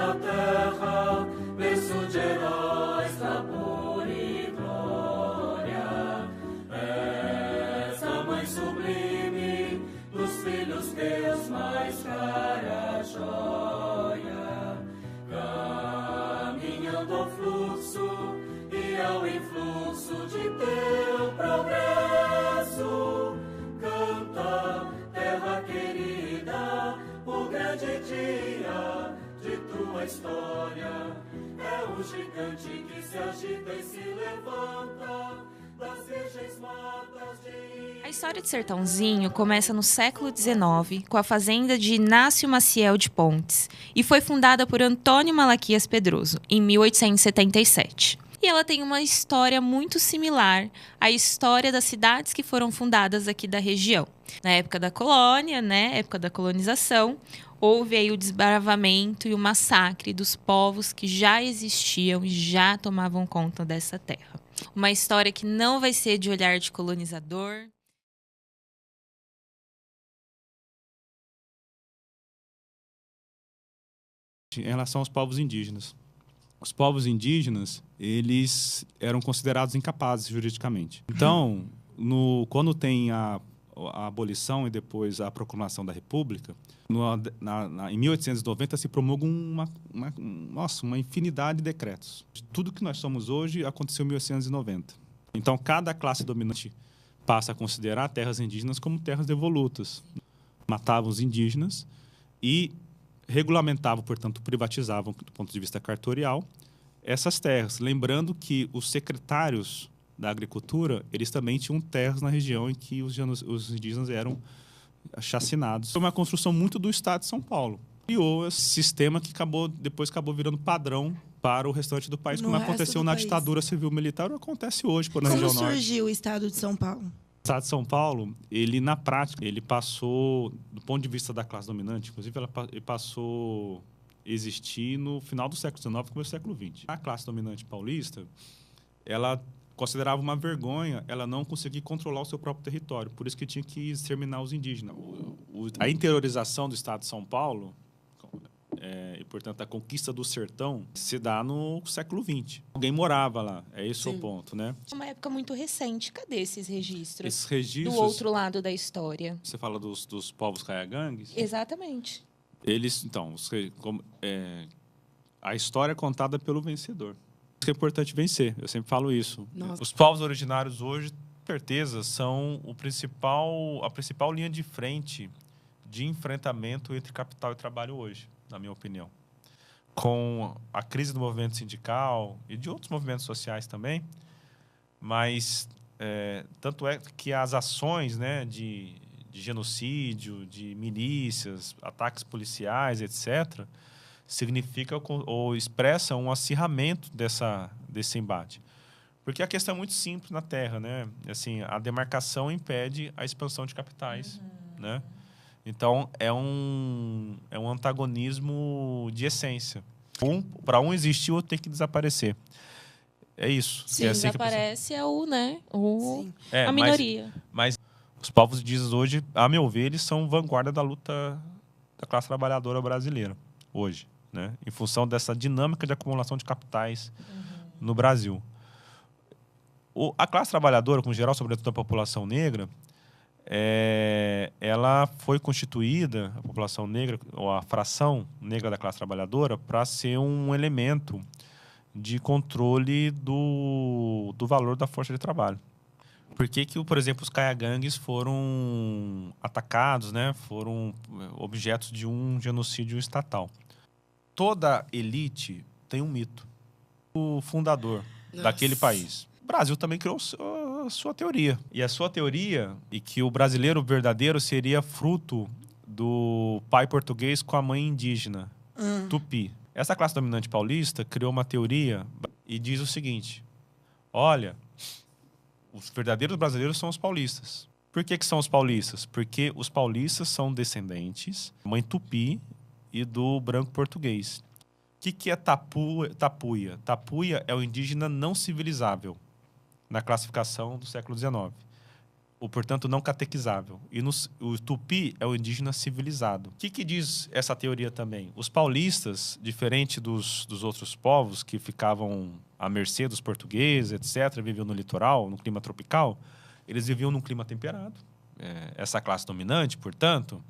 da terra, berço de heróis, labor e glória. Essa mãe sublime, dos filhos teus mais cara joia, caminhando ao fluxo e ao influxo de teu progresso. Canta, terra querida, o grande dia de tua história. É o gigante que se agita e se levanta das virgens matas de... A história de Sertãozinho começa no século XIX, com a fazenda de Inácio Maciel de Pontes, e foi fundada por Antônio Malaquias Pedroso, em 1877. E ela tem uma história muito similar à história das cidades que foram fundadas aqui da região. Na época da colônia, época da colonização, houve aí o desbravamento e o massacre dos povos que já existiam e já tomavam conta dessa terra. Uma história que não vai ser de olhar de colonizador. Em relação aos povos indígenas. Os povos indígenas, eles eram considerados incapazes juridicamente. Então, quando tem a abolição e depois a proclamação da República, em 1890 se promulga uma infinidade de decretos. Tudo que nós somos hoje aconteceu em 1890. Então, cada classe dominante passa a considerar terras indígenas como terras devolutas. Matavam os indígenas e regulamentavam, portanto, privatizavam, do ponto de vista cartorial, essas terras. Lembrando que os secretários da agricultura, eles também tinham terras na região em que os indígenas eram chacinados. Foi uma construção muito do Estado de São Paulo. Criou esse sistema que depois acabou virando padrão para o restante do país, como aconteceu na ditadura civil-militar, ou acontece hoje na região norte. Como surgiu o Estado de São Paulo? O Estado de São Paulo, ele na prática, ele passou, do ponto de vista da classe dominante, inclusive ele passou a existir no final do século XIX, começo do século XX. A classe dominante paulista, ela considerava uma vergonha ela não conseguir controlar o seu próprio território, por isso que tinha que exterminar os indígenas. A interiorização do Estado de São Paulo, e, portanto, a conquista do sertão, se dá no século XX. Alguém morava lá, é esse o ponto, né? É uma época muito recente. Cadê esses registros? Esses registros... Do outro lado da história. Você fala dos povos caiagangues? Exatamente. Eles, então, a história é contada pelo vencedor. É importante vencer, eu sempre falo isso. Nossa. Os povos originários hoje, com certeza, são a principal linha de frente de enfrentamento entre capital e trabalho hoje, na minha opinião. Com a crise do movimento sindical e de outros movimentos sociais também, mas tanto é que as ações, de genocídio, de milícias, ataques policiais, etc., significa ou expressa um acirramento desse embate. Porque a questão é muito simples na Terra, Assim, a demarcação impede a expansão de capitais, Então, é um antagonismo de essência. Para um existir, o outro tem que desaparecer. É isso. Sim, assim desaparece a minoria. Mas os povos indígenas hoje, a meu ver, eles são vanguarda da luta da classe trabalhadora brasileira, hoje. Em função dessa dinâmica de acumulação de capitais no Brasil. A classe trabalhadora, com geral, sobretudo a população negra, ela foi constituída, a população negra, ou a fração negra da classe trabalhadora, para ser um elemento de controle do valor da força de trabalho. Por que, por exemplo, os caiagangues foram atacados, foram objetos de um genocídio estatal? Toda elite tem um mito. O fundador daquele país. O Brasil também criou a sua teoria. E a sua teoria, e que o brasileiro verdadeiro seria fruto do pai português com a mãe indígena, Tupi. Essa classe dominante paulista criou uma teoria e diz o seguinte: olha, os verdadeiros brasileiros são os paulistas. Por que são os paulistas? Porque os paulistas são descendentes da mãe Tupi e do branco português. O que é tapuia? Tapuia é o indígena não civilizável, na classificação do século XIX. ou, portanto, não catequizável. E o tupi é o indígena civilizado. O que diz essa teoria também? Os paulistas, diferente dos outros povos que ficavam à mercê dos portugueses, etc., viviam no litoral, no clima tropical, eles viviam num clima temperado. Essa classe dominante, portanto,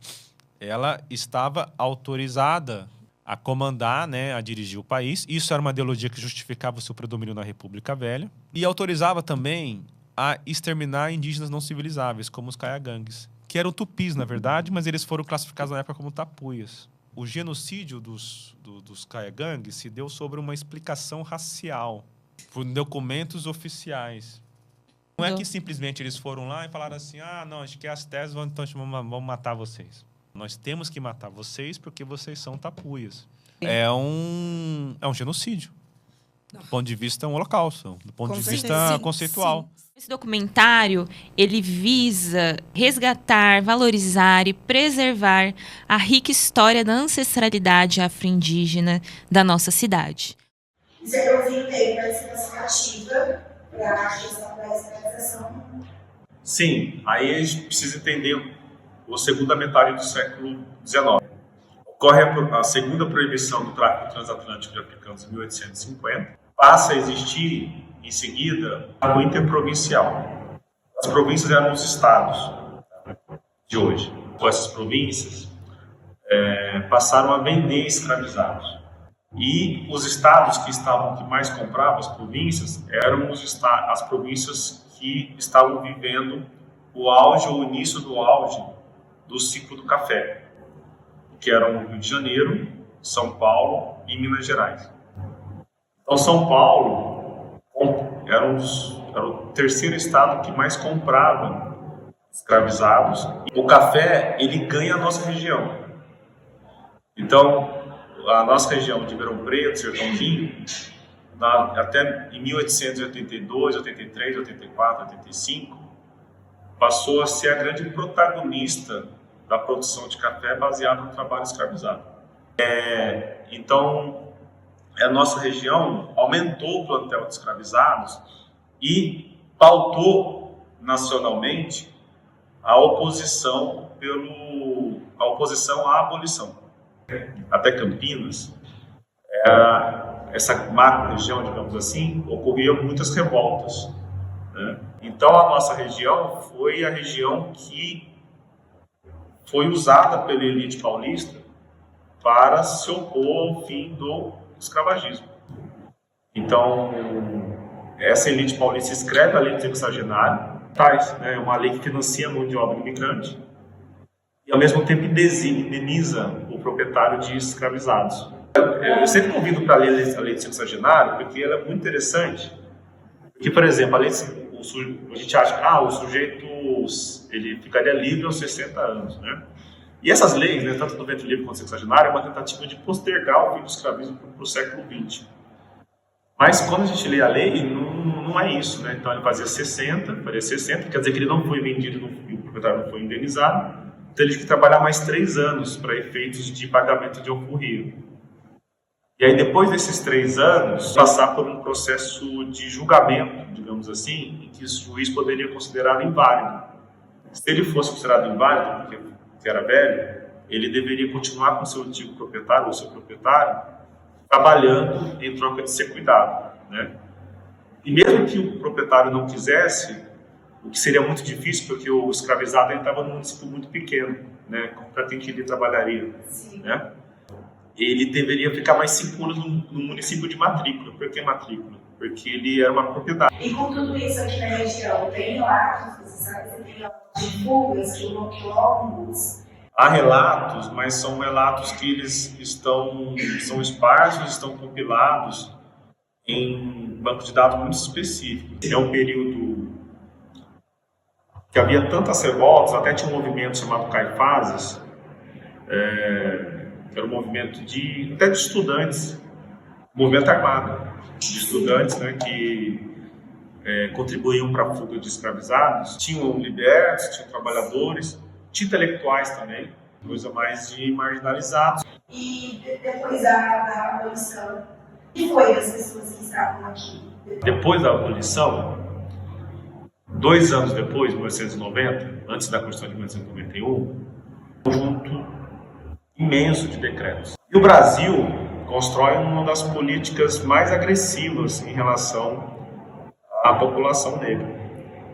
ela estava autorizada a comandar, né, a dirigir o país. Isso era uma ideologia que justificava o seu predomínio na República Velha. E autorizava também a exterminar indígenas não civilizáveis, como os caiagangues, que eram tupis, na verdade, mas eles foram classificados na época como tapuias. O genocídio dos caiagangues se deu sobre uma explicação racial, por documentos oficiais. Não é que simplesmente eles foram lá e falaram assim, não, a gente quer as teses, então vamos matar vocês. Nós temos que matar vocês porque vocês são tapuias. É um genocídio. Do ponto de vista um holocausto, do ponto de vista conceitual. Sim. Esse documentário, ele visa resgatar, valorizar e preservar a rica história da ancestralidade afro-indígena da nossa cidade. Você provinha tem participação ativa para a questão da escravização? Sim, aí a gente precisa entender a segunda metade do século XIX. Ocorre a segunda proibição do tráfico transatlântico de africanos em 1850. Passa a existir, em seguida, o interprovincial. As províncias eram os estados de hoje. Essas províncias passaram a vender escravizados. E os estados que mais compravam as províncias eram as províncias que estavam vivendo o auge ou o início do auge do ciclo do café, que eram Rio de Janeiro, São Paulo e Minas Gerais. Então, São Paulo era o terceiro estado que mais comprava escravizados. O café, ele ganha a nossa região. Então, a nossa região de Ribeirão Preto, Sertãozinho, até em 1882, 83, 84, 85, passou a ser a grande protagonista da produção de café baseada no trabalho escravizado. Então, a nossa região aumentou o plantel de escravizados e pautou nacionalmente a oposição à abolição. Até Campinas, essa macro-região, digamos assim, ocorriam muitas revoltas, né? Então, a nossa região foi a região que foi usada pela elite paulista para se opor ao fim do escravagismo. Então, essa elite paulista escreve a lei do sexagenário, faz, né, uma lei que financia a mão de obra imigrante e, ao mesmo tempo, indeniza o proprietário de escravizados. Eu sempre convido para ler a lei do sexagenário porque ela é muito interessante. Porque, por exemplo, a gente acha que o sujeito ele ficaria livre aos 60 anos, né? E essas leis, né, tanto do ventre livre quanto do sexagenário, é uma tentativa de postergar o fim do escravismo para o século XX. Mas quando a gente lê a lei, não é isso, né? Então ele faria 60, quer dizer que ele não foi vendido, o proprietário não foi indenizado, então ele tinha que trabalhar mais 3 anos para efeitos de pagamento de alforria. E aí depois desses 3 anos, passar por um processo de julgamento, digamos assim, em que o juiz poderia considerá-lo inválido. Se ele fosse considerado inválido, porque era velho, ele deveria continuar com seu antigo proprietário ou seu proprietário trabalhando em troca de ser cuidado, né? E mesmo que o proprietário não quisesse, o que seria muito difícil, porque o escravizado estava num município muito pequeno, né? Para quem que ele trabalharia, né? Ele deveria ficar mais 5 anos no município de matrícula. Por que matrícula? Porque ele era uma propriedade. E com tudo isso aqui na região, tem relatos, você sabe, você tem relatos de fugas, de quilombos? Há relatos, mas são relatos que eles são esparsos, estão compilados em banco de dados muito específicos. É um período que havia tantas revoltas, até tinha um movimento chamado Caifazes, era um movimento até de estudantes, movimento armado de estudantes, né, que contribuíam para a fuga de escravizados. Tinham libertos, tinham trabalhadores, tinha intelectuais também, coisa mais de marginalizados. E depois da abolição, o que foi das pessoas que estavam aqui? Depois da abolição, 2 anos depois, 1990, antes da Constituição de 1991, um conjunto imenso de decretos. E o Brasil constrói uma das políticas mais agressivas em relação à população negra.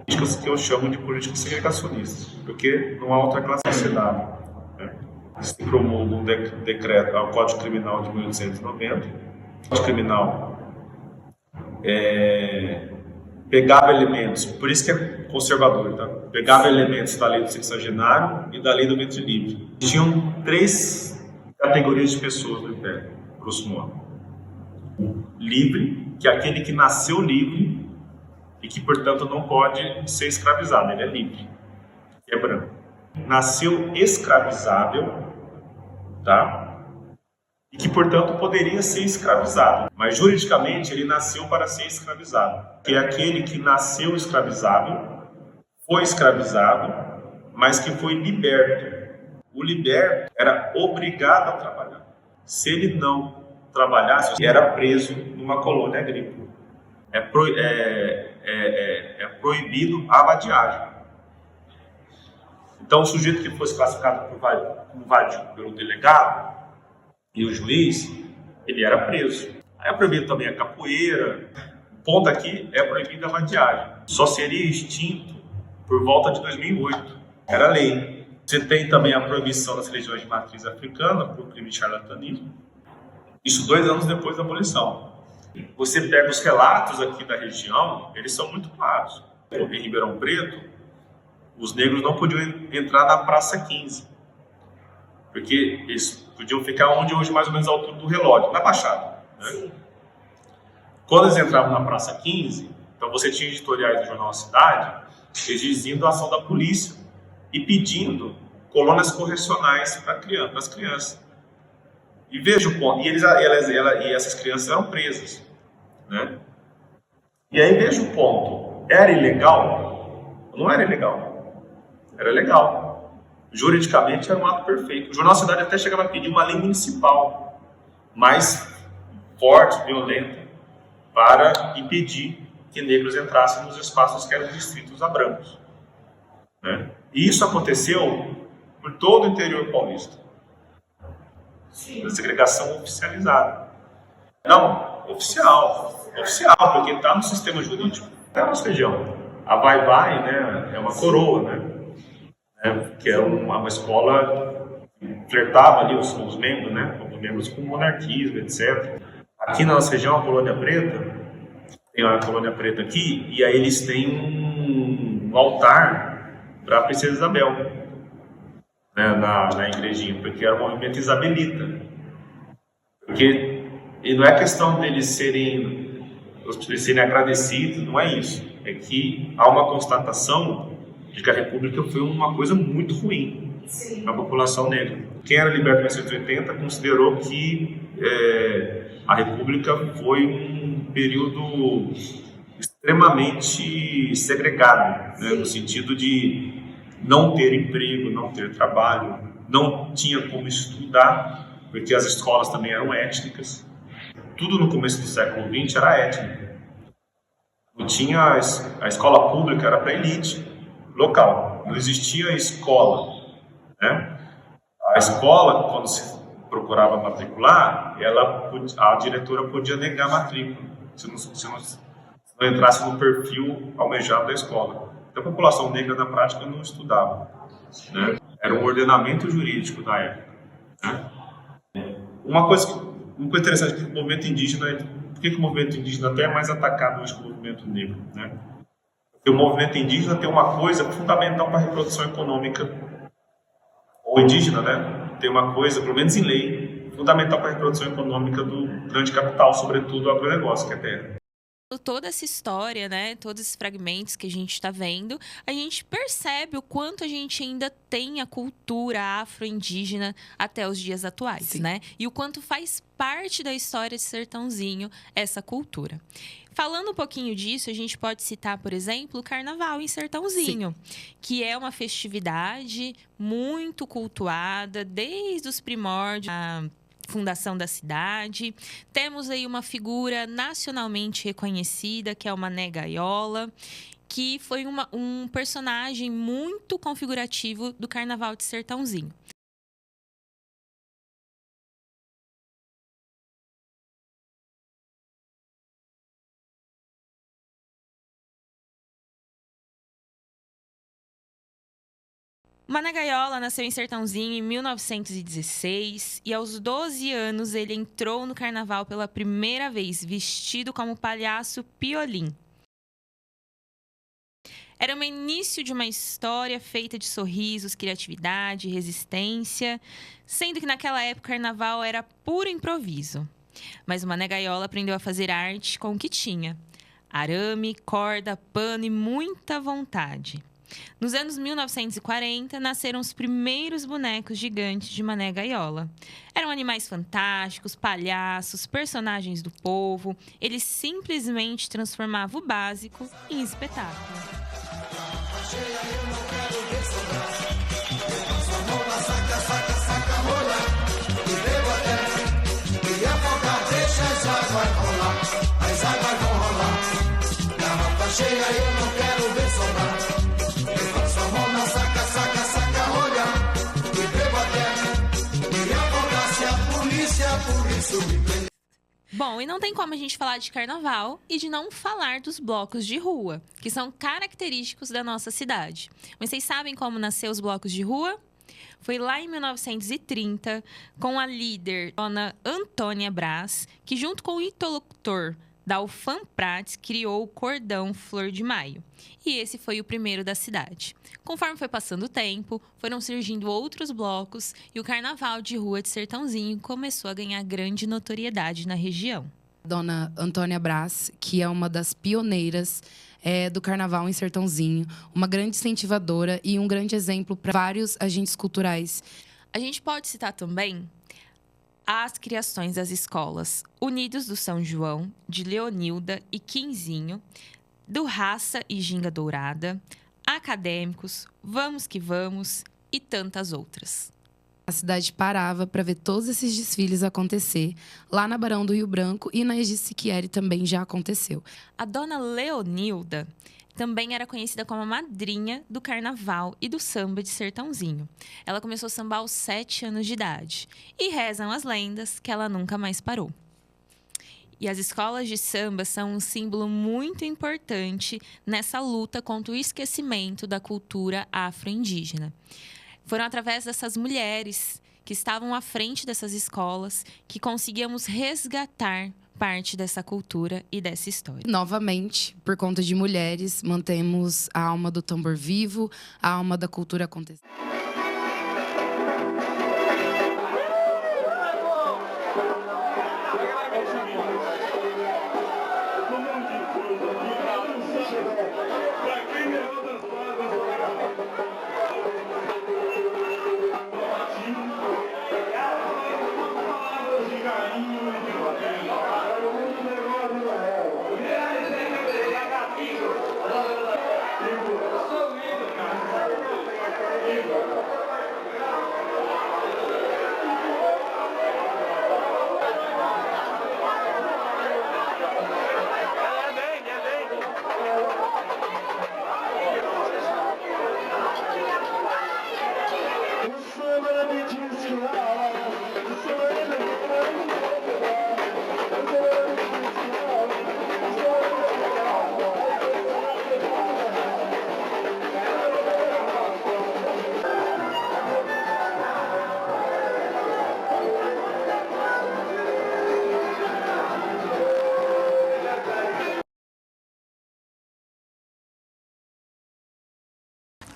Políticas que eu chamo de políticas segregacionistas, porque não há outra classe na sociedade. Né? Se promulga um decreto ao Código Criminal de 1890. O Código Criminal pegava elementos, por isso que é conservador, tá? Pegava elementos da lei do sexagenário e da lei do ventre livre. Tinham 3 categorias de pessoas no Império, grosso modo. Livre, que é aquele que nasceu livre e que, portanto, não pode ser escravizado, ele é livre, que é branco. Nasceu escravizável, tá? E que, portanto, poderia ser escravizado. Mas, juridicamente, ele nasceu para ser escravizado. Que é aquele que nasceu escravizável, foi escravizado, mas que foi liberto. O liberto era obrigado a trabalhar. Se ele não trabalhasse, ele era preso numa colônia agrícola. É proibido a vadiagem. Então, o sujeito que fosse classificado como vadio pelo delegado e o juiz, ele era preso. Aí é proibido também a capoeira. O ponto aqui é proibida a vadiagem. Só seria extinto por volta de 2008. Era lei. Você tem também a proibição das religiões de matriz africana por crime de charlatanismo. Isso 2 anos depois da abolição. Você pega os relatos aqui da região, eles são muito claros. Em Ribeirão Preto, os negros não podiam entrar na Praça 15. Porque eles podiam ficar onde hoje, mais ou menos a altura do relógio, na Baixada. Né? Quando eles entravam na Praça 15, então você tinha editoriais do jornal A Cidade exigindo a ação da polícia e pedindo colônias correcionais para as crianças. E veja o ponto, e essas crianças eram presas. Né? E aí veja o ponto, era ilegal? Não era ilegal, era legal. Juridicamente era um ato perfeito. O Jornal Cidade até chegava a pedir uma lei municipal mais forte, violenta, para impedir que negros entrassem nos espaços que eram distritos a brancos. Né? E isso aconteceu por todo o interior paulista. Da segregação oficializada. Não, oficial, porque está no sistema jurídico. Até na nossa região. A Vai-Vai, né, é uma coroa, né? Que é uma escola que flertava ali os membros, né, os membros com monarquismo, etc. Aqui na nossa região, a Colônia Preta, tem a Colônia Preta aqui, e aí eles têm um altar para a Princesa Isabel, né, na igrejinha, porque era um movimento isabelita. E não é questão deles serem agradecidos, não é isso. É que há uma constatação de que a República foi uma coisa muito ruim para a população negra. Quem era liberto em 1980 considerou que a República foi um período extremamente segregado, né, no sentido de não ter emprego, não ter trabalho, não tinha como estudar, porque as escolas também eram étnicas. Tudo no começo do século XX era étnico. Não tinha a escola pública, era para elite local, não existia escola, né? A escola, quando se procurava matricular, a diretora podia negar a matrícula, se não entrasse no perfil almejado da escola. Então a população negra, na prática, não estudava, né? Era um ordenamento jurídico da época, né? Uma coisa interessante é que o movimento indígena, por que o movimento indígena até é mais atacado hoje que o movimento negro, né? Porque o movimento indígena tem uma coisa fundamental para a reprodução econômica, ou indígena, né? Tem uma coisa, pelo menos em lei, fundamental para a reprodução econômica do grande capital, sobretudo o agronegócio, que é a terra. Toda essa história, né, todos esses fragmentos que a gente está vendo, a gente percebe o quanto a gente ainda tem a cultura afro-indígena até os dias atuais, né? E o quanto faz parte da história de Sertãozinho essa cultura. Falando um pouquinho disso, a gente pode citar, por exemplo, o Carnaval em Sertãozinho, que é uma festividade muito cultuada desde os primórdios da fundação da cidade. Temos aí uma figura nacionalmente reconhecida, que é o Mané Gaiola, que foi um personagem muito configurativo do Carnaval de Sertãozinho. Mané Gaiola nasceu em Sertãozinho em 1916 e aos 12 anos ele entrou no carnaval pela primeira vez, vestido como palhaço Piolim. Era o início de uma história feita de sorrisos, criatividade, resistência, sendo que naquela época o carnaval era puro improviso. Mas o Mané Gaiola aprendeu a fazer arte com o que tinha: arame, corda, pano e muita vontade. Nos anos 1940, nasceram os primeiros bonecos gigantes de Mané Gaiola. Eram animais fantásticos, palhaços, personagens do povo. Eles simplesmente transformavam o básico em espetáculo. Bom, e não tem como a gente falar de carnaval e de não falar dos blocos de rua, que são característicos da nossa cidade. Mas vocês sabem como nasceu os blocos de rua? Foi lá em 1930, com a líder, dona Antônia Brás, que junto com o interlocutor da UFAM Prates, criou o Cordão Flor de Maio. E esse foi o primeiro da cidade. Conforme foi passando o tempo, foram surgindo outros blocos e o Carnaval de Rua de Sertãozinho começou a ganhar grande notoriedade na região. Dona Antônia Brás, que é uma das pioneiras do Carnaval em Sertãozinho, uma grande incentivadora e um grande exemplo para vários agentes culturais. A gente pode citar também as criações das escolas Unidos do São João, de Leonilda e Quinzinho, do Raça e Ginga Dourada, Acadêmicos, Vamos que Vamos e tantas outras. A cidade parava para ver todos esses desfiles acontecer. Lá na Barão do Rio Branco e na Egidio Siquieri também já aconteceu. A dona Leonilda também era conhecida como a madrinha do carnaval e do samba de Sertãozinho. Ela começou a sambar aos 7 anos de idade. E rezam as lendas que ela nunca mais parou. E as escolas de samba são um símbolo muito importante nessa luta contra o esquecimento da cultura afro-indígena. Foram através dessas mulheres que estavam à frente dessas escolas que conseguíamos resgatar parte dessa cultura e dessa história. Novamente, por conta de mulheres, mantemos a alma do tambor vivo, a alma da cultura acontecendo.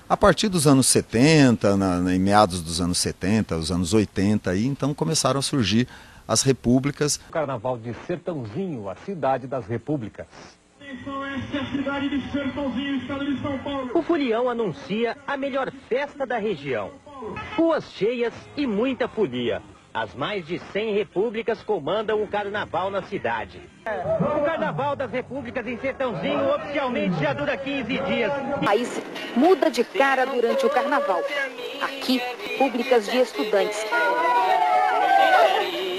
A partir dos anos 70, em meados dos anos 70, os anos 80, aí, então começaram a surgir as repúblicas. O Carnaval de Sertãozinho, a cidade das repúblicas. Essa é a cidade de Sertãozinho, estado de São Paulo. O Folião anuncia a melhor festa da região. Ruas cheias e muita folia. As mais de 100 repúblicas comandam o carnaval na cidade. O Carnaval das Repúblicas em Sertãozinho oficialmente já dura 15 dias. O país muda de cara durante o carnaval. Aqui, repúblicas de estudantes.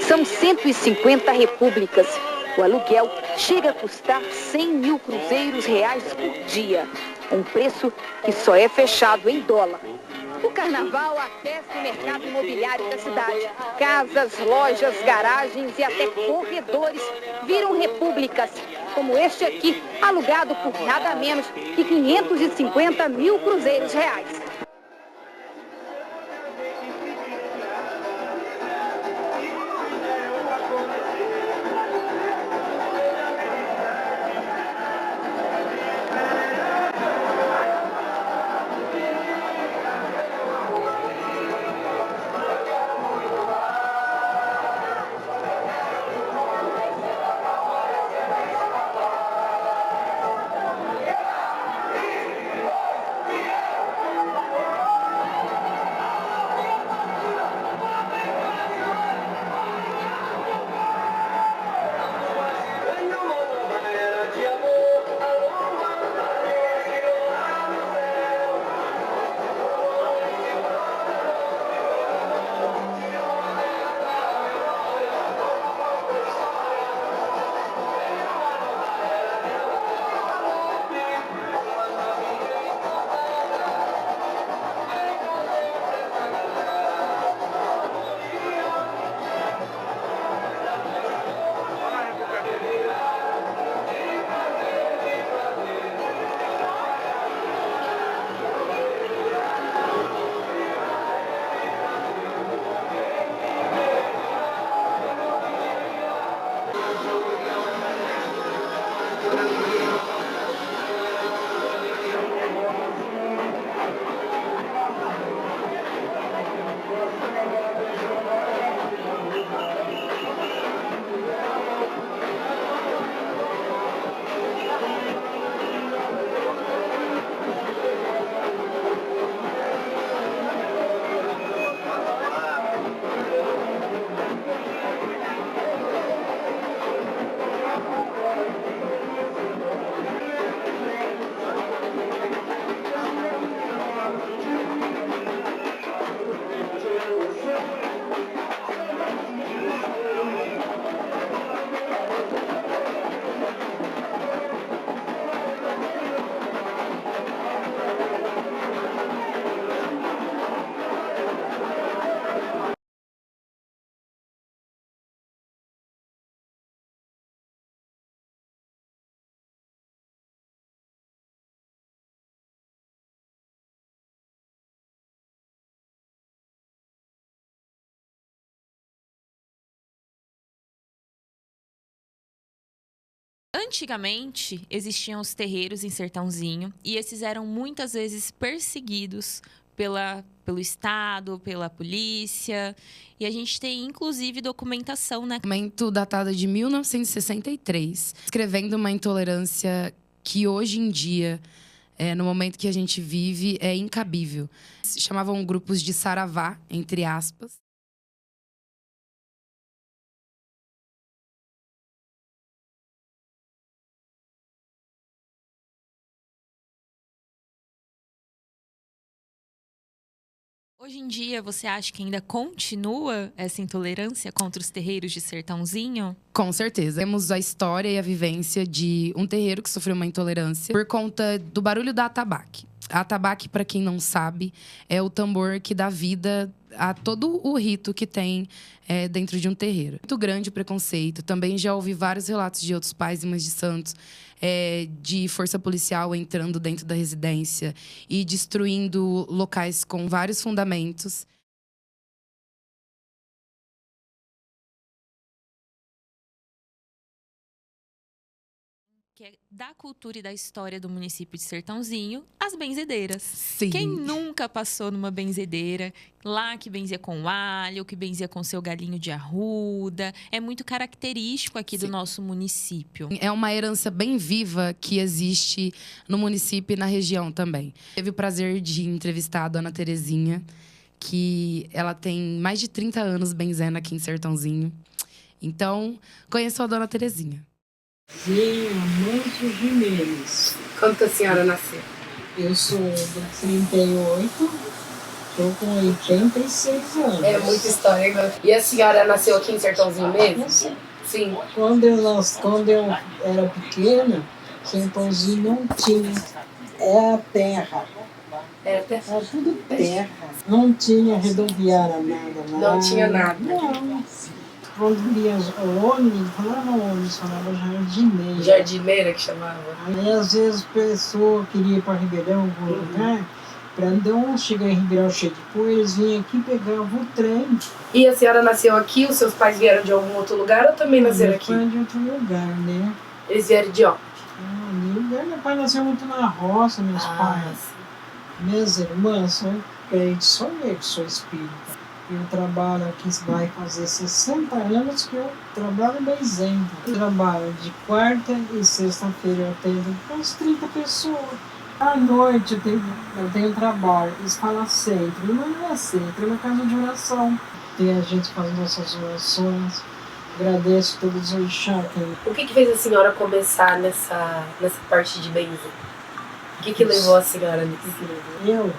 São 150 repúblicas. O aluguel chega a custar 100 mil cruzeiros reais por dia. Um preço que só é fechado em dólar. O carnaval aquece o mercado imobiliário da cidade. Casas, lojas, garagens e até corredores viram repúblicas, como este aqui, alugado por nada menos que 550 mil cruzeiros reais. Antigamente, existiam os terreiros em Sertãozinho e esses eram muitas vezes perseguidos pelo Estado, pela polícia. E a gente tem, inclusive, documentação, né? Documento datado de 1963, escrevendo uma intolerância que hoje em dia, no momento que a gente vive, é incabível. Se chamavam grupos de saravá, entre aspas. Hoje em dia, você acha que ainda continua essa intolerância contra os terreiros de Sertãozinho? Com certeza. Temos a história e a vivência de um terreiro que sofreu uma intolerância por conta do barulho da atabaque. A atabaque, para quem não sabe, é o tambor que dá vida a todo o rito que tem dentro de um terreiro. Muito grande o preconceito. Também já ouvi vários relatos de outros pais e mães de santos de força policial entrando dentro da residência e destruindo locais com vários fundamentos. Que é da cultura e da história do município de Sertãozinho, as benzedeiras. Sim. Quem nunca passou numa benzedeira, lá que benzia com alho, que benzia com seu galinho de arruda, é muito característico aqui do nosso município. É uma herança bem viva que existe no município e na região também. Teve o prazer de entrevistar a dona Terezinha, que ela tem mais de 30 anos benzendo aqui em Sertãozinho. Então, conheço a dona Terezinha. Sim, Amâncio Jimenez. Quando que a senhora nasceu? Eu sou de 38, estou com 86 anos. É muita história. E a senhora nasceu aqui em Sertãozinho mesmo? Nasci. Sim. Quando eu era pequena, Sertãozinho não tinha. Era terra. Era tudo terra. Não tinha rodoviária, nada lá. Não tinha nada. Não. Quando via o ônibus, falava ônibus, falava jardineira. Jardineira que chamava. Aí às vezes a pessoa queria ir para Ribeirão, algum lugar, para não chegar em Ribeirão cheio de poeira, eles vinham aqui e pegavam o trem. E a senhora nasceu aqui? Os seus pais vieram de algum outro lugar ou também nasceram aqui? Meu pai de outro lugar, né? Eles vieram de onde? Meu pai nasceu muito na roça, meus pais. Minhas irmãs são crentes, só eu que sou espírita. Eu trabalho aqui, vai fazer 60 anos que eu trabalho no exemplo. Eu trabalho de quarta e sexta-feira, eu tenho umas 30 pessoas. À noite eu tenho trabalho, eles falam centro, mas não é centro, é uma casa de oração. Tem a gente fazendo nossas orações. Agradeço todos os orixás. O que fez a senhora começar nessa parte de benzer? O que levou a senhora nisso? Eu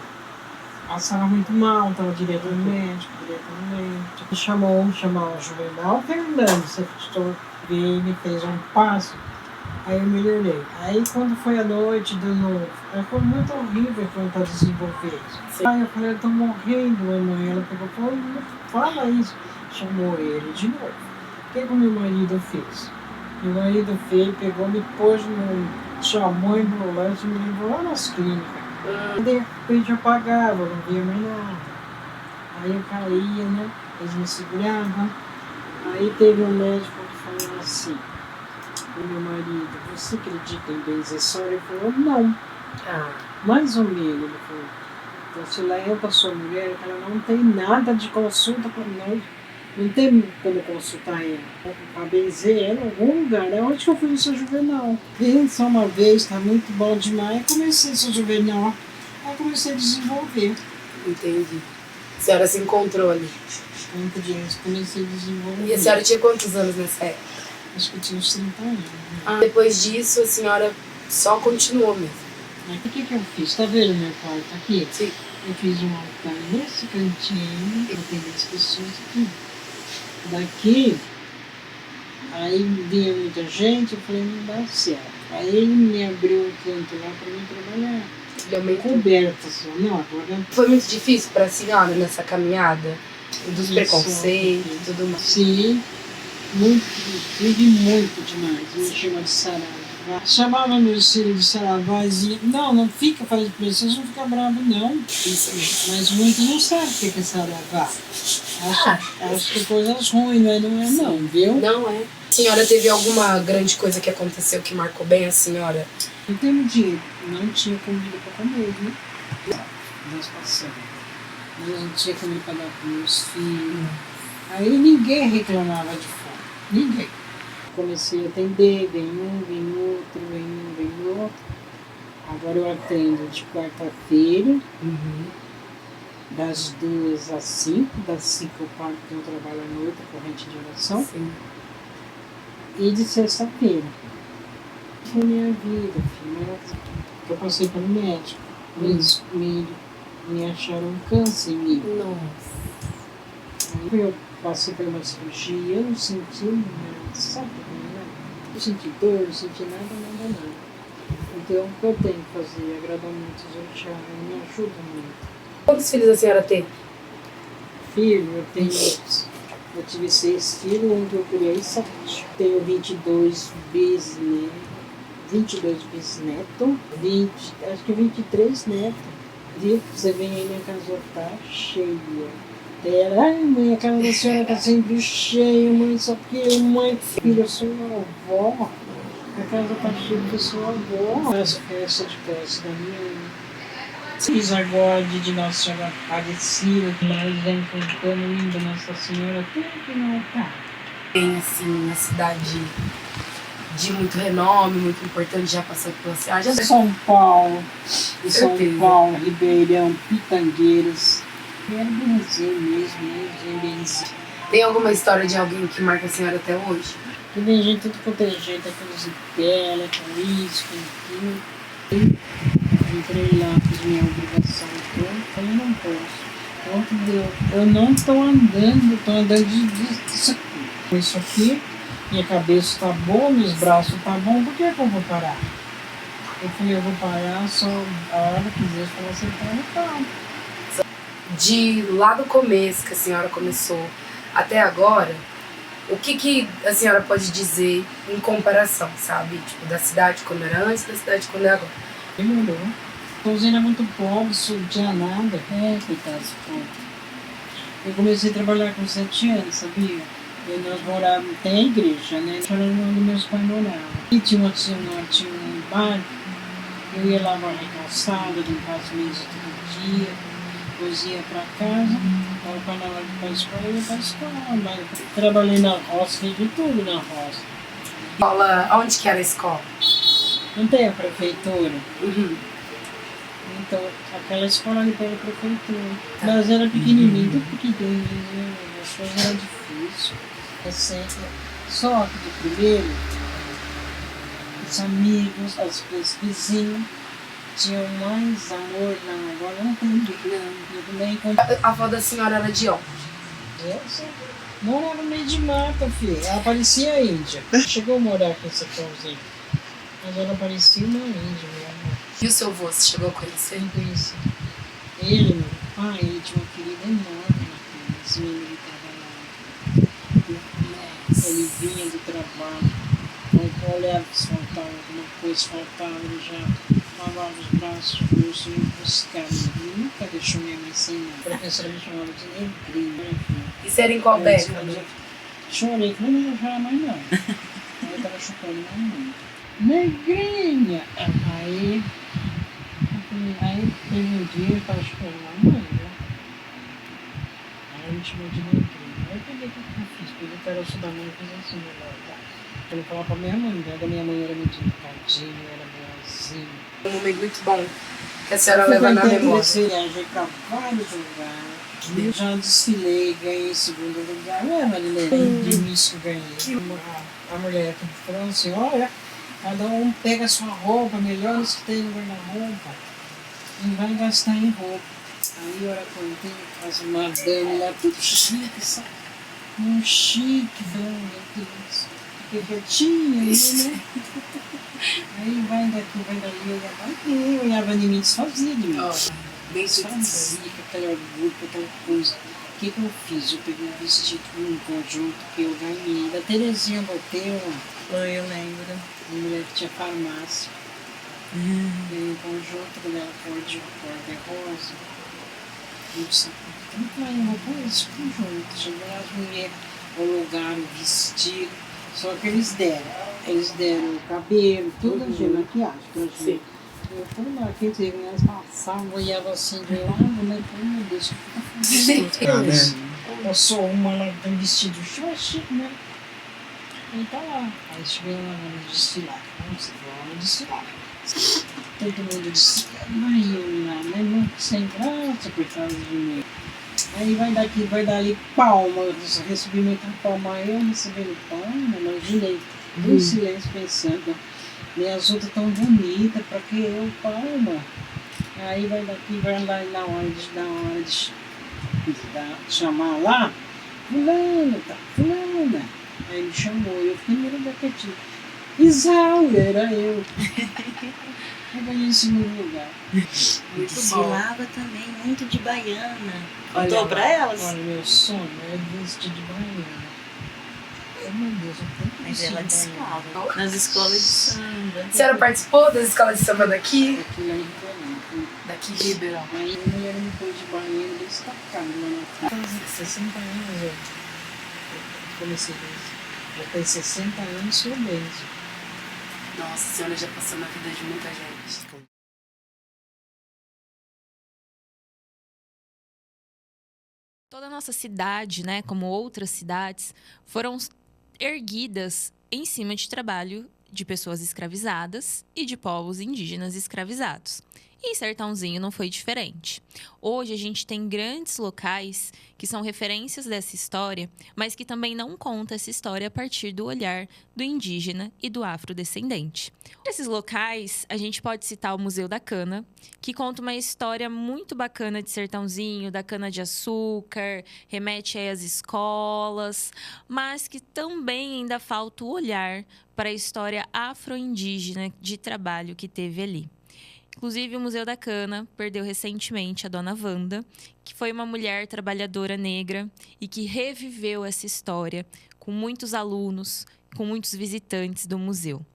passava muito mal, estava direto no médico. Me chamou o Juvenal Fernandes, secretário, veio e me fez um passo, aí eu melhorei. Aí quando foi a noite de novo, foi muito horrível quando está desenvolvendo. Aí eu falei, eu estou morrendo, mamãe. Ela pegou e falou, não fala isso. Chamou ele de novo. O que o meu marido fez? Meu marido pegou, me pôs chamou em ambulância e me levou lá nas clínicas. De repente eu apagava, não via mais nada. Aí eu caía, né? Eles me seguravam. Aí teve um médico que falou assim, o meu marido, você acredita em benzeção? Ele falou, não. Mais ou menos, ele falou. Você leva para sua mulher, que ela não tem nada de consulta para nós. Não tem como consultar ela. Para benzer ela em algum lugar. É onde que eu fui no São Juvenal. Vim só uma vez, tá muito bom demais. Aí comecei no São Juvenal. Aí comecei a desenvolver. Entendi. A senhora se encontrou ali. Comecei a desenvolver. E a senhora tinha quantos anos nessa época? Acho que eu tinha uns 30 anos. Depois disso, a senhora só continuou mesmo. Mas o que eu fiz? Tá vendo meu quarto aqui? Sim. Eu fiz um altar nesse cantinho. Eu tenho 10 pessoas aqui. Daqui, aí vinha muita gente, eu falei, não dá certo. Aí ele me abriu um canto lá para mim trabalhar. Coberta só. Não, agora... Foi muito difícil para a senhora nessa caminhada? Dos preconceitos e tudo mais? Sim, vivi muito demais. Me chama de Saravá. Chamava meus filhos de Saravá e dizia, não fica fazendo pra vocês, não fica bravo não. Isso. Mas muitos não sabem o que é Saravá. Acho que coisas ruins, não é não, viu? Não é. A senhora teve alguma grande coisa que aconteceu que marcou bem a senhora? Não temos dinheiro, não tinha comida para comer, né? Nós passamos. Eu não tinha comida para dar para meus filhos. Aí ninguém reclamava de fome, ninguém. Comecei a atender, vem outro. Agora eu atendo de quarta-feira, das 2 às 5, das 5 eu parto, eu trabalho à noite, corrente de oração. Sim. E de sexta-feira. Foi minha vida, filha. Eu passei pelo médico. Eles me acharam um câncer em mim. Nossa. Aí eu passei por uma cirurgia, eu não senti nada, sabe? Não senti dor, não senti nada. Então o que eu tenho que fazer é agradar muito os orixás, me ajuda muito. Quantos filhos a senhora tem? Filho, eu tive 6 filhos, onde eu criei 7. Tenho 22 bisnetos, acho que 23 netos. Viu? Você vem aí, minha casa tá cheia. Ai, mãe, a casa da senhora tá sempre cheia, mãe, só porque mãe, filho, eu sou avó. A casa tá cheia porque eu sou avó. As festas de posse da minha mãe. Fiz agora de Nossa Senhora Aparecida, que nós vamos cantando linda Nossa Senhora, tudo que não tá. Tem, assim, na cidade de muito renome, muito importante, já passando pela cidade. São Paulo, Ribeirão, Pitangueiras. Quero benzer mesmo, benzer. Tem alguma história de alguém que marca a senhora até hoje? Eu benzi tudo quanto é jeito, aqueles pele, com isso, com aquilo. Entrei lá, fiz minha obrigação, então eu não posso. Eu não estou andando, estou andando disso aqui. Isso aqui Minha cabeça tá boa, meus braços tá bom, por que eu vou parar? Eu falei, eu vou parar só a hora que Deus falou assim, tá no campo. De lá do começo que a senhora começou até agora, o que a senhora pode dizer em comparação, sabe? Tipo, da cidade quando era antes, da cidade quando é agora. Melhorou. A usina é muito pobre, não tinha nada. Coitados, pobre. Eu comecei a trabalhar com 7 anos, sabia? E nós morávamos, tem a igreja, né? Era onde meus pais moravam. E tinha um bar, eu ia lavar a calçada, limpar as mesas todo dia, depois ia para casa, para na hora de ir para a escola, eu ia para a escola. Mas trabalhei na roça, fiz de tudo na roça. Escola, onde que era a escola? Não tem a prefeitura? Uhum. Então, aquela escola ali pela prefeitura. Mas era pequenininho, tudo pequenininho, as coisas eram difíceis. Só que de primeiro, os amigos, os vizinhos tinham mais amor, não, agora não tem nem. A avó da senhora era de onde? Essa morava no meio de mata, filho. Ela parecia índia. Chegou a morar aqui em Sertãozinho, mas ela parecia uma índia mesmo. E o seu avô, você chegou a conhecer? Não conheci. Ele, meu pai, ele tinha uma querida enorme na casa. Ele ele vinha do trabalho, quando olhava se faltava alguma coisa, ele já lavava os braços, o ia buscar. Ele nunca deixou minha mãe sem nada. A professora me chamava de negrinha. Isso era em qual década? Chorei, falei, não chorar mais não. Aí eu tava chocando minha mãe. Negrinha! Aí teve um dia, eu tava chocando minha mãe, né? Aí ele me chamou de negrinha. Aí eu peguei o que eu fiz, peguei o caroço da mãe e fiz assim, melhor, tá? Eu não falava pra minha mãe, né? Da minha mãe era muito educadinha, era boazinha. Um momento muito bom que a senhora leva na memória. Eu viajei pra vários lugares. Já desfilei, ganhei segundo lugar. Não é, Marilene? De Miss que eu ganhei. A mulher que falou assim, olha, cada um pega a sua roupa, melhores que tem no guarda-roupa, e vai gastar em roupa. Aí, olha, quando tem as madames lá, tudo chique, sabe? Um chique, meu Deus. Fiquei quietinha aí, né? Aí vai daqui, vai dali, eu olhava em mim, desfazia de mim. Desfazia com aquele orgulho, com aquela coisa. O que eu fiz? Eu peguei um vestido, um conjunto que eu ganhei. Da Terezinha Botelho, eu lembro. Uma mulher que tinha farmácia. Ganhei um conjunto com ela cor de rosa. Eu disse, então eu vou pôr esse conjunto. Chegou lá, as mulheres alugaram o vestido. Só que eles deram o cabelo, tudo de maquiagem pra gente. Eu fui lá, quer dizer, elas passavam, olhavam assim de lado, né? Meu Deus, eu fico feliz. Eu sou uma, ela tem um vestido chique, né? Aí tá lá. Aí chegou lá no desfilar. Vamos desfilar. Todo mundo desfilando. Aí eu lá, né? Muito sem graça por causa de mim. Aí vai daqui, vai dali, palma. Eu recebi muita palma. Aí eu recebendo palma, imaginei. No silêncio pensando. Minhas outras tão bonitas, pra que eu palma? Aí vai daqui, vai lá e na hora de chamar lá, fulano, tá, fulana. Aí me chamou, eu fiquei meio daquetinho. Isaura, era eu. Eu ganhei em segundo lugar. Muito desfilava também, muito de baiana. Contou pra elas? Olha, meu sonho é vestir de baiana. Meu Deus, eu tenho que mas ela desfilava nas escolas de samba. A senhora participou das escolas de samba daqui? Aqui lá em Ribeirão. Daqui de Ribeirão. Aí a mulher me pôs de baiana destacada lá na casa. 60 anos eu comecei isso. Já tem 60 anos, sou mesmo. Nossa, a senhora já passou na vida de muita gente. Toda a nossa cidade, né, como outras cidades, foram erguidas em cima de trabalho de pessoas escravizadas e de povos indígenas escravizados. E Sertãozinho não foi diferente. Hoje a gente tem grandes locais que são referências dessa história, mas que também não contam essa história a partir do olhar do indígena e do afrodescendente. Nesses locais, a gente pode citar o Museu da Cana, que conta uma história muito bacana de Sertãozinho, da cana-de-açúcar, remete aí às escolas, mas que também ainda falta o olhar para a história afro-indígena de trabalho que teve ali. Inclusive, o Museu da Cana perdeu recentemente a Dona Wanda, que foi uma mulher trabalhadora negra e que reviveu essa história com muitos alunos, com muitos visitantes do museu.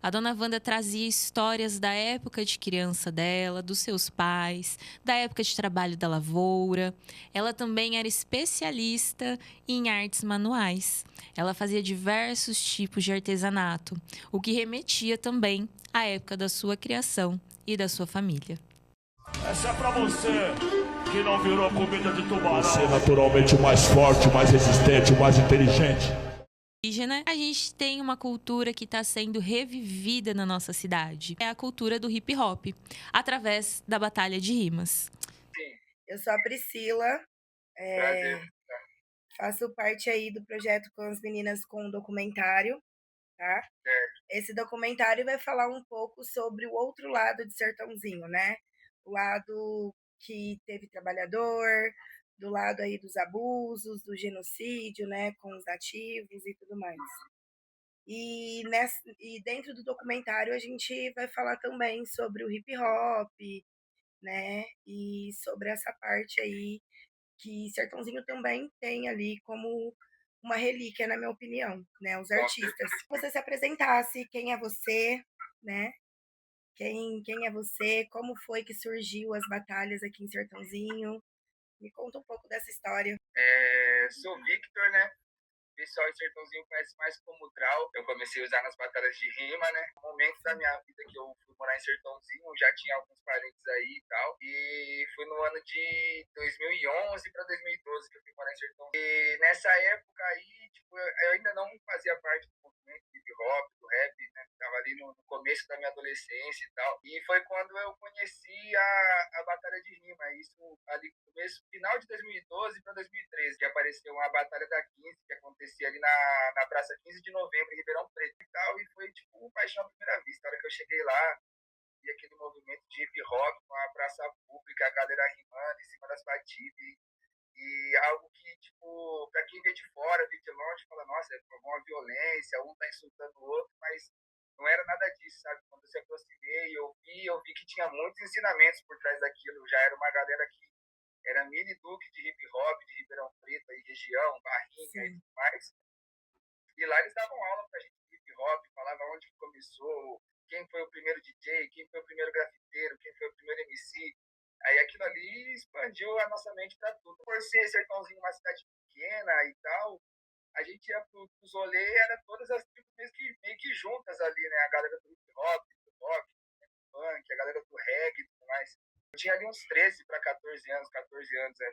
A Dona Wanda trazia histórias da época de criança dela, dos seus pais, da época de trabalho da lavoura. Ela também era especialista em artes manuais. Ela fazia diversos tipos de artesanato, o que remetia também à época da sua criação e da sua família. Essa é pra você que não virou comida de tubarão. Você é naturalmente o mais forte, o mais resistente, o mais inteligente. A gente tem uma cultura que está sendo revivida na nossa cidade. É a cultura do hip hop, através da batalha de rimas. Eu sou a Priscila, faço parte aí do projeto com as meninas com um documentário, tá? Esse documentário vai falar um pouco sobre o outro lado de Sertãozinho, né? O lado que teve trabalhador, do lado aí dos abusos, do genocídio, né, com os nativos e tudo mais. E dentro do documentário a gente vai falar também sobre o hip hop, né, e sobre essa parte aí que Sertãozinho também tem ali como uma relíquia, na minha opinião, né, os artistas. Se você se apresentasse, quem é você, né? Quem é você? Como foi que surgiu as batalhas aqui em Sertãozinho? Me conta um pouco dessa história. Sou Victor, né? O pessoal em Sertãozinho conhece mais como Draw. Eu comecei a usar nas batalhas de rima, né? No momento da minha vida que eu fui morar em Sertãozinho, já tinha alguns parentes aí e tal. E foi no ano de 2011 para 2012 que eu fui morar em Sertãozinho. E nessa época aí, tipo, eu ainda não fazia parte do movimento hip hop, do rap, né? Tava ali no começo da minha adolescência e tal. E foi quando eu conheci a batalha de rima. Isso ali no começo, final de 2012 para 2013, que apareceu uma batalha da 15, que acontecia ali na Praça 15 de Novembro, em Ribeirão Preto e tal. E foi tipo paixão à primeira vista. A hora que eu cheguei lá, vi aquele movimento de hip hop com a praça pública, a galera rimando em cima das batidas. E algo que, tipo, pra quem vê de fora, vê de longe, fala, nossa, é uma violência, um tá insultando o outro, mas não era nada disso, sabe? Quando eu se aproximei, eu vi que tinha muitos ensinamentos por trás daquilo. Já era uma galera que era mini duque de hip hop, de Ribeirão Preto, aí, região, Barrinha e tudo mais. E lá eles davam aula pra gente de hip hop, falavam onde que começou, quem foi o primeiro DJ, quem foi o primeiro grafiteiro, quem foi o primeiro MC. Aí aquilo ali expandiu a nossa mente pra tudo. Por ser Sertãozinho uma cidade pequena e tal, a gente ia pros rolês, era todas as tribos meio que juntas ali, né? A galera do hip hop, do rock, do funk, a galera do reggae e tudo mais. Eu tinha ali uns 13 para 14 anos,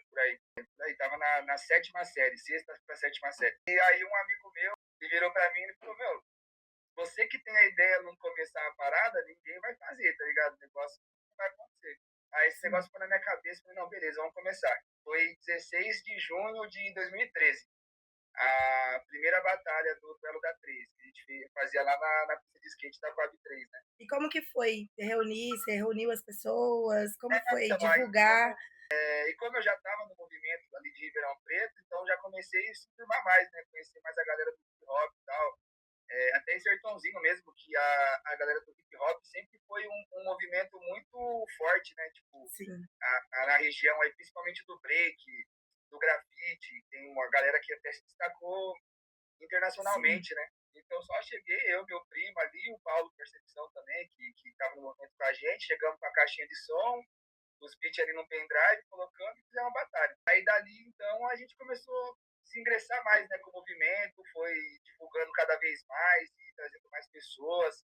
por aí. Aí tava na sétima série, sexta para sétima série. E aí um amigo meu, ele virou pra mim e falou, meu, você que tem a ideia de não começar a parada, ninguém vai fazer, tá ligado? O negócio não vai acontecer. Aí esse negócio ficou na minha cabeça, falei, não, beleza, vamos começar. Foi 16 de junho de 2013. A primeira batalha do duelo da 13, que a gente fazia lá na pista de skate da Coab 3, né? E como que foi? Você reuniu as pessoas? Como foi divulgar? E como eu já estava no movimento ali de Ribeirão Preto, então já comecei a se firmar mais, né? Conhecer mais a galera do hip hop e tal. Até em Sertãozinho mesmo, que a galera do hip hop sempre foi um movimento muito forte, né? Tipo, na região aí, principalmente do break, do grafite, tem uma galera que até se destacou internacionalmente, né? Então só cheguei, eu, meu primo ali, o Paulo Percepção também, que estava no movimento com a gente, chegamos com a caixinha de som, os beats ali no pendrive, colocando e fizemos uma batalha. Aí dali, então, a gente começou a se ingressar mais, né, com o movimento, foi divulgando cada vez mais e trazendo mais pessoas.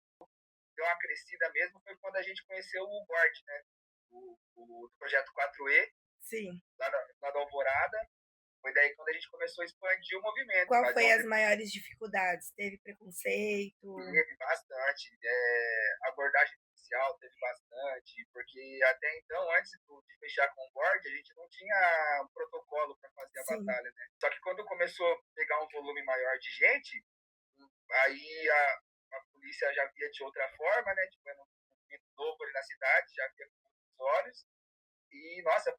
Deu uma crescida mesmo, foi quando a gente conheceu o Gord, né, o projeto 4E, lá da Alvorada. Foi daí quando a gente começou a expandir o movimento. Qual foi as maiores dificuldades? Teve preconceito? Teve bastante. Abordagem racial teve bastante, porque até então, antes de fechar com o board, a gente não tinha um protocolo para fazer a batalha, né? Só que quando começou a pegar um volume maior de gente, aí a polícia já via de outra forma, né? Tipo, era um movimento novo ali na cidade, já via com os olhos. E, nossa,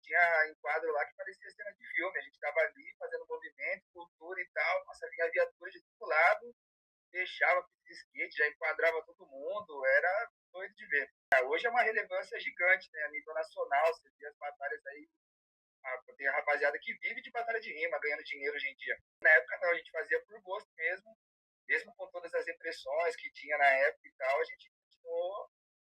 tinha enquadro lá que parecia cena de filme. A gente tava ali fazendo movimento, cultura e tal. Nossa, vinha viatura de todo lado, deixava de skate, já enquadrava todo mundo. Era doido de ver. Hoje é uma relevância gigante, né? A nível nacional, você vê as batalhas aí. Tem a rapaziada que vive de batalha de rima, ganhando dinheiro hoje em dia. Na época não, a gente fazia por gosto mesmo com todas as repressões que tinha na época e tal, a gente continuou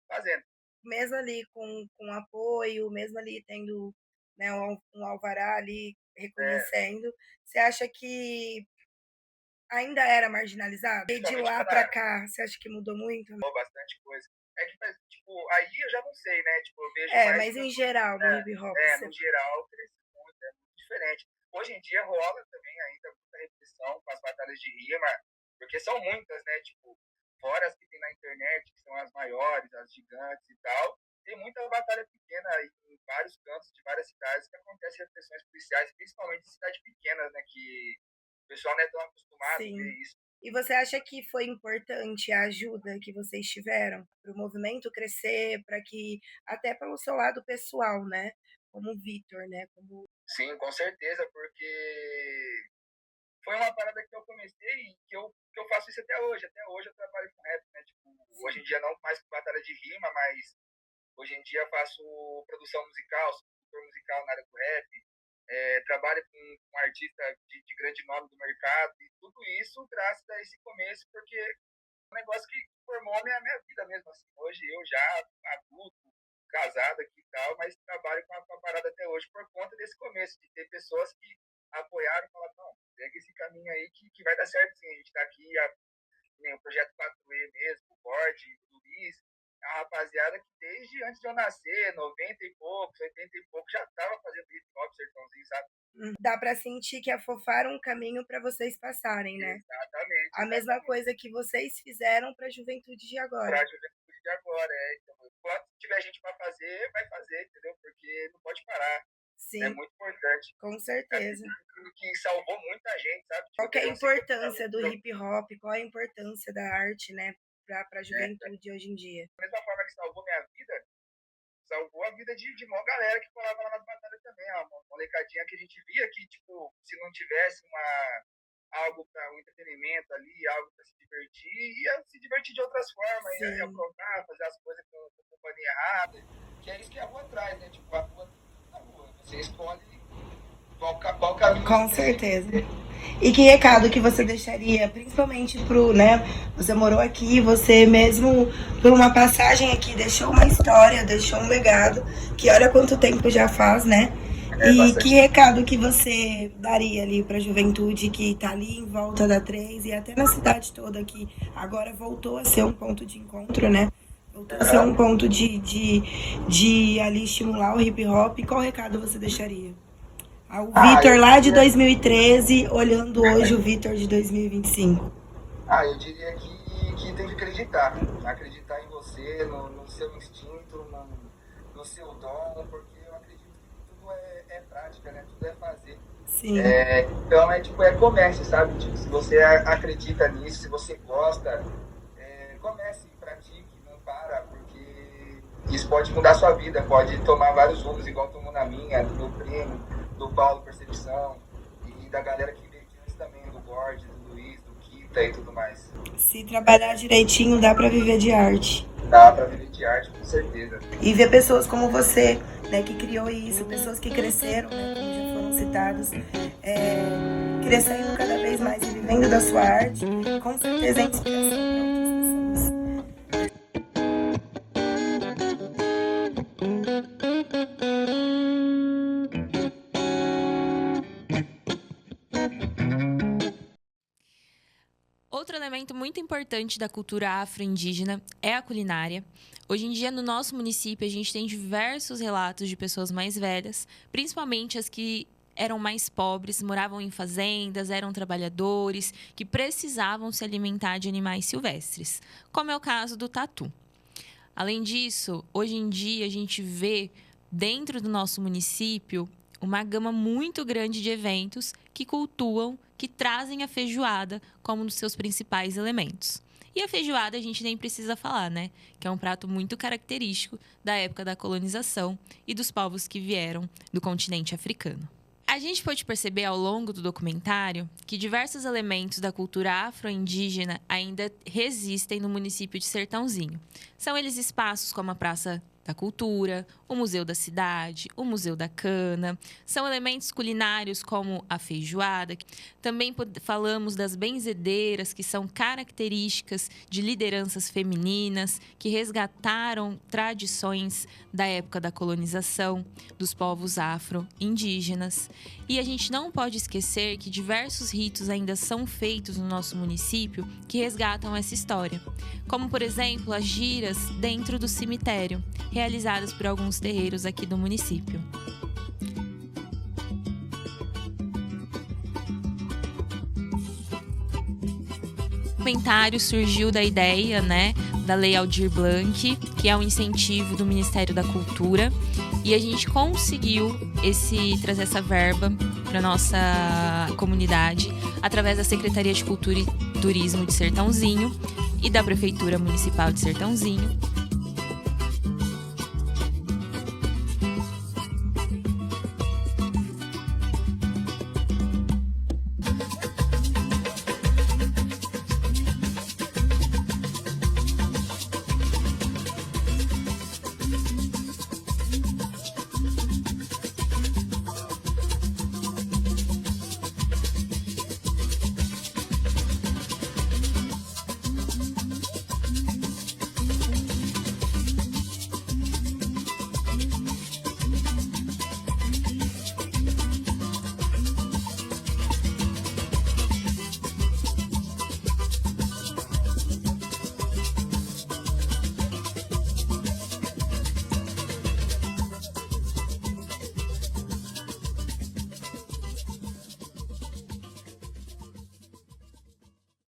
fazendo. Mesmo ali com apoio, mesmo ali tendo, né, um alvará ali reconhecendo, você acha que ainda era marginalizado? E de lá pra cá, você acha que mudou muito? Mudou bastante coisa. É que, tipo, aí eu já não sei, né? Tipo, eu vejo mais... mas em geral, no hip hop. No geral, cresce muito, é muito diferente. Hoje em dia rola também ainda muita repressão com as batalhas de rima, porque são muitas, né? Tipo, fora as que tem na internet, que são as maiores, as gigantes e tal, tem muita batalha pequena aí em vários cantos de várias cidades que acontecem repressões policiais, principalmente em cidades pequenas, né? Que o pessoal não é tão acostumado a ver isso. E você acha que foi importante a ajuda que vocês tiveram para o movimento crescer, para que, até pelo seu lado pessoal, né? Como o Vitor, né? Sim, com certeza, porque foi uma parada que eu comecei e que eu faço isso até hoje. Até hoje eu trabalho com rap, né? Tipo, hoje em dia não mais com batalha de rima, mas hoje em dia faço produção musical, sou produtor musical na área do rap. Trabalho com artista de grande nome do mercado e tudo isso graças a esse começo, porque é um negócio que formou a minha vida mesmo. Assim. Hoje eu já adulto, casado aqui e tal, mas trabalho com a parada até hoje por conta desse começo, de ter pessoas que apoiaram e falaram, não, segue esse caminho aí que vai dar certo sim. A gente tá aqui, o Projeto 4E mesmo, o Board, o Luiz, a rapaziada que desde antes de eu nascer, 90 e poucos, 80 e poucos, já tava fazendo hip hop sertãozinho, sabe? Dá pra sentir que afofaram um caminho pra vocês passarem, né? Exatamente. A mesma coisa que vocês fizeram pra juventude de agora. Pra juventude de agora, Então, quando tiver gente pra fazer, vai fazer, entendeu? Porque não pode parar. Sim. É muito importante. Com certeza. Que salvou muita gente, sabe? Qual que é a importância do hip hop? Qual é a importância da arte, né? Pra juventude hoje em dia? Da mesma forma que salvou minha vida, salvou a vida de uma galera que colava lá nas batalhas também. Uma molecadinha que a gente via que, tipo, se não tivesse algo para um entretenimento ali, algo para se divertir, ia se divertir de outras formas, ia aprontar, fazer as coisas com companhia errada, que é isso que a rua traz, né? Tipo, a rua, você escolhe qual caminho. Com certeza. E que recado que você deixaria, principalmente pro, né? Você morou aqui, você mesmo, por uma passagem aqui, deixou uma história, deixou um legado, que olha quanto tempo já faz, né? E que recado que você daria ali pra juventude que tá ali em volta da 3 e até na cidade toda, que agora voltou a ser um ponto de encontro, né? Voltou a ser um ponto de ali estimular o hip hop. E qual recado você deixaria? O Vitor lá de 2013, olhando hoje o Vitor de 2025. Eu diria que tem que acreditar. Acreditar em você, no seu instinto, no seu dom, porque eu acredito que tudo é prática, né? Tudo é fazer. Sim. Então é comércio, sabe? Tipo, se você acredita nisso, se você gosta, comece, pratique, não para, porque isso pode mudar a sua vida, pode tomar vários rumos, igual tomou na minha, do meu primo, do Paulo Percepção e da galera que veio antes também, do Board, do Luiz, do Kita e tudo mais. Se trabalhar direitinho, dá pra viver de arte. Dá pra viver de arte, com certeza. E ver pessoas como você, né, que criou isso, pessoas que cresceram, né, como já foram citados, crescendo cada vez mais e vivendo da sua arte, com certeza é inspiração para outras pessoas. Outro elemento muito importante da cultura afro-indígena é a culinária. Hoje em dia, no nosso município, a gente tem diversos relatos de pessoas mais velhas, principalmente as que eram mais pobres, moravam em fazendas, eram trabalhadores, que precisavam se alimentar de animais silvestres, como é o caso do tatu. Além disso, hoje em dia a gente vê dentro do nosso município uma gama muito grande de eventos que cultuam, que trazem a feijoada como um dos seus principais elementos. E a feijoada a gente nem precisa falar, né? Que é um prato muito característico da época da colonização e dos povos que vieram do continente africano. A gente pode perceber ao longo do documentário que diversos elementos da cultura afro-indígena ainda resistem no município de Sertãozinho. São eles espaços como a Praça da Cultura, o Museu da Cidade, o Museu da Cana. São elementos culinários como a feijoada. Também falamos das benzedeiras, que são características de lideranças femininas que resgataram tradições da época da colonização dos povos afro-indígenas. E a gente não pode esquecer que diversos ritos ainda são feitos no nosso município que resgatam essa história. Como, por exemplo, as giras dentro do cemitério, realizadas por alguns terreiros aqui do município. O documentário surgiu da ideia, da Lei Aldir Blanc, que é um incentivo do Ministério da Cultura, e a gente conseguiu trazer essa verba para nossa comunidade através da Secretaria de Cultura e Turismo de Sertãozinho e da Prefeitura Municipal de Sertãozinho.